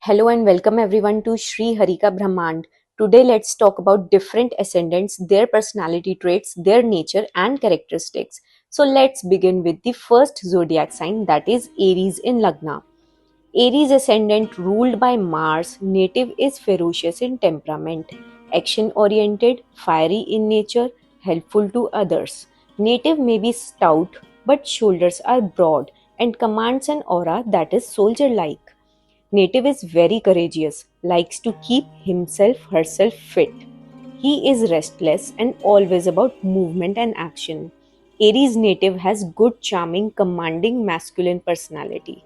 Hello and welcome everyone to Shri Harika Brahmand. Today let's talk about different ascendants, their personality traits, their nature and characteristics. So let's begin with the first zodiac sign, that is Aries in Lagna. Aries ascendant ruled by Mars, native is ferocious in temperament, action oriented, fiery in nature, helpful to others. Native may be stout but shoulders are broad and commands an aura that is soldier like. Native is very courageous, likes to keep herself fit. He is restless and always about movement and action. Aries native has good, charming, commanding masculine personality.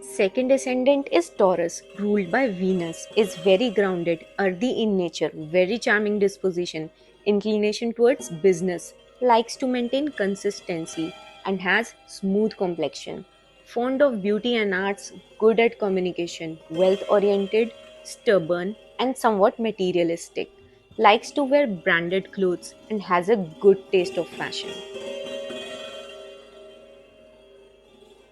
Second ascendant is Taurus, ruled by Venus, is very grounded, earthy in nature, very charming disposition, inclination towards business, likes to maintain consistency, and has smooth complexion. Fond of beauty and arts, good at communication, wealth oriented, stubborn, and somewhat materialistic. Likes to wear branded clothes and has a good taste of fashion.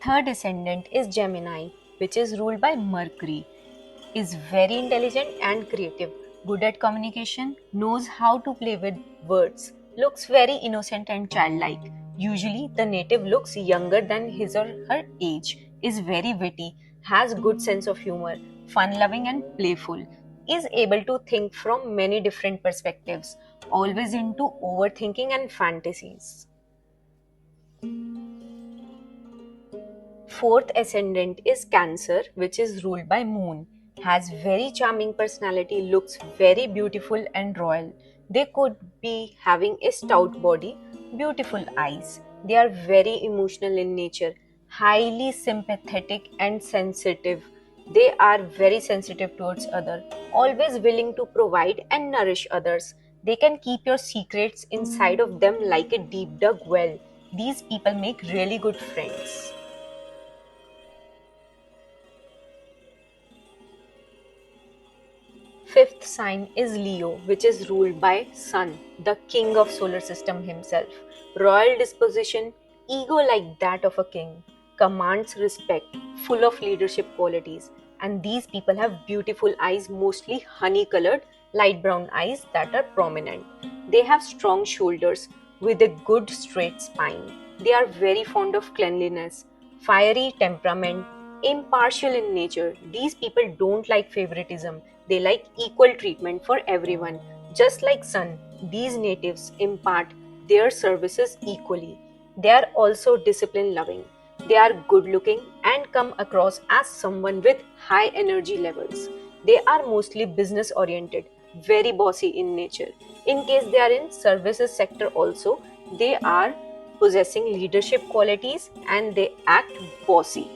Third ascendant is Gemini, which is ruled by Mercury. Is very intelligent and creative, good at communication, knows how to play with words, looks very innocent and childlike. Usually, the native looks younger than his or her age, is very witty, has good sense of humor, fun-loving and playful, is able to think from many different perspectives, always into overthinking and fantasies. Fourth ascendant is Cancer, which is ruled by Moon. Has very charming personality, looks very beautiful and royal. They could be having a stout body, beautiful eyes. They are very emotional in nature, highly sympathetic and sensitive. They are very sensitive towards others, always willing to provide and nourish others. They can keep your secrets inside of them like a deep dug well. These people make really good friends. Fifth sign is Leo, which is ruled by Sun, the king of solar system himself. Royal disposition, ego like that of a king, commands respect, full of leadership qualities. And these people have beautiful eyes, mostly honey colored, light brown eyes that are prominent. They have strong shoulders with a good straight spine. They are very fond of cleanliness, fiery temperament, impartial in nature. These people don't like favoritism, they like equal treatment for everyone. Just like Sun, these natives impart their services equally. They are also discipline loving. They are good looking and come across as someone with high energy levels. They are mostly business oriented, very bossy in nature. In case they are in services sector also, they are possessing leadership qualities and they act bossy.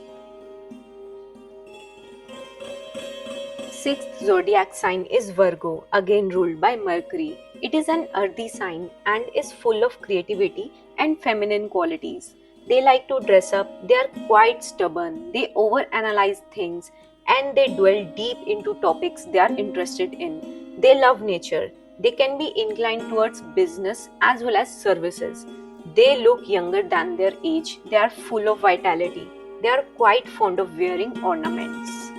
Sixth zodiac sign is Virgo, again ruled by Mercury. It is an earthy sign and is full of creativity and feminine qualities. They like to dress up, they are quite stubborn, they overanalyze things, and they dwell deep into topics they are interested in. They love nature. They can be inclined towards business as well as services. They look younger than their age. They are full of vitality. They are quite fond of wearing ornaments.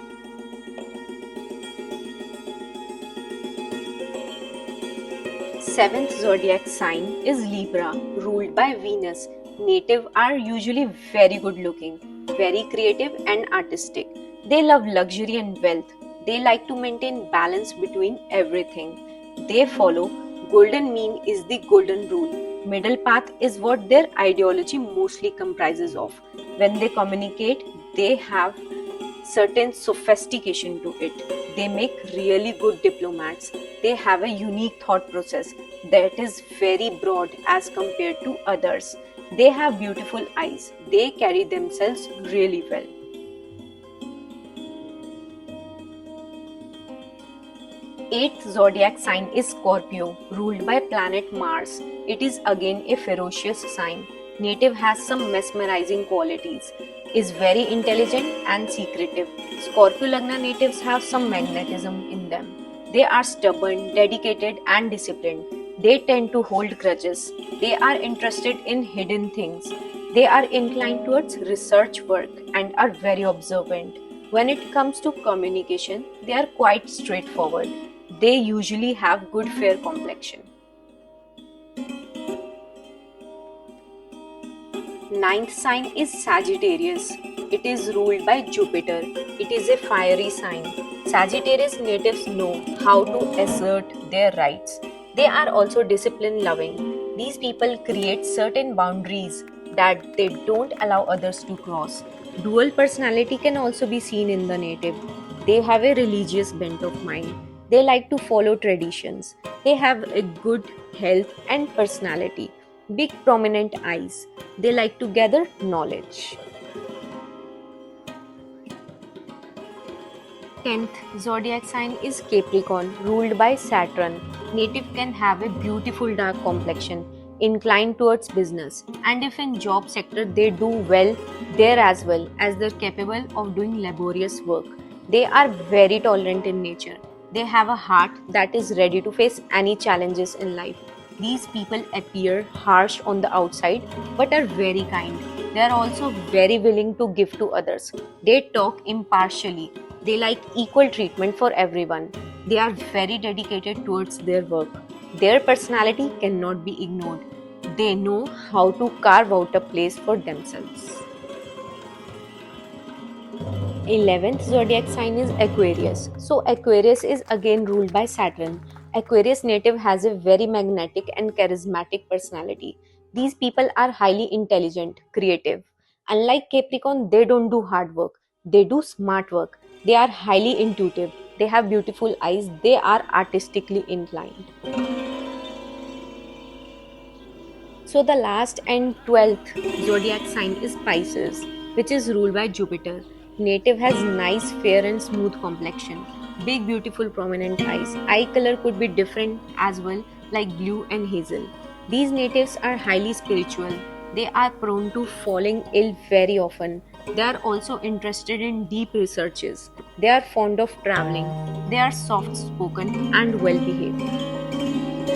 Seventh zodiac sign is Libra, ruled by Venus. Native are usually very good looking, very creative and artistic. They love luxury and wealth. They like to maintain balance between everything. They follow golden mean is the golden rule. Middle path is what their ideology mostly comprises of. When they communicate, they have certain sophistication to it. They make really good diplomats. They have a unique thought process that is very broad as compared to others. They have beautiful eyes. They carry themselves really well. Eighth zodiac sign is Scorpio, ruled by planet Mars. It is again a ferocious sign. Native has some mesmerizing qualities, is very intelligent and secretive. Scorpio Lagna natives have some magnetism in them. They are stubborn, dedicated, and disciplined. They tend to hold grudges. They are interested in hidden things. They are inclined towards research work and are very observant. When it comes to communication, they are quite straightforward. They usually have good fair complexion. Ninth sign is Sagittarius. It is ruled by Jupiter. It is a fiery sign. Sagittarius natives know how to assert their rights. They are also discipline loving. These people create certain boundaries that they don't allow others to cross. Dual personality can also be seen in the native. They have a religious bent of mind. They like to follow traditions. They have a good health and personality. Big prominent eyes. They like to gather knowledge. 10th zodiac sign is Capricorn, ruled by Saturn. Native can have a beautiful dark complexion, inclined towards business, and if in job sector they do well there as well as they're capable of doing laborious work. They are very tolerant in nature. They have a heart that is ready to face any challenges in life. These people appear harsh on the outside but are very kind. They are also very willing to give to others. They talk impartially. They like equal treatment for everyone. They are very dedicated towards their work. Their personality cannot be ignored. They know how to carve out a place for themselves. 11th zodiac sign is Aquarius. So, Aquarius is again ruled by Saturn. Aquarius native has a very magnetic and charismatic personality. These people are highly intelligent, creative. Unlike Capricorn, they don't do hard work, they do smart work. They are highly intuitive, they have beautiful eyes, they are artistically inclined. So the last and 12th zodiac sign is Pisces, which is ruled by Jupiter. Native has nice, fair and smooth complexion, big, beautiful, prominent eyes. Eye color could be different as well, like blue and hazel. These natives are highly spiritual. They are prone to falling ill very often. They are also interested in deep researches. They are fond of traveling. They are soft spoken and well behaved.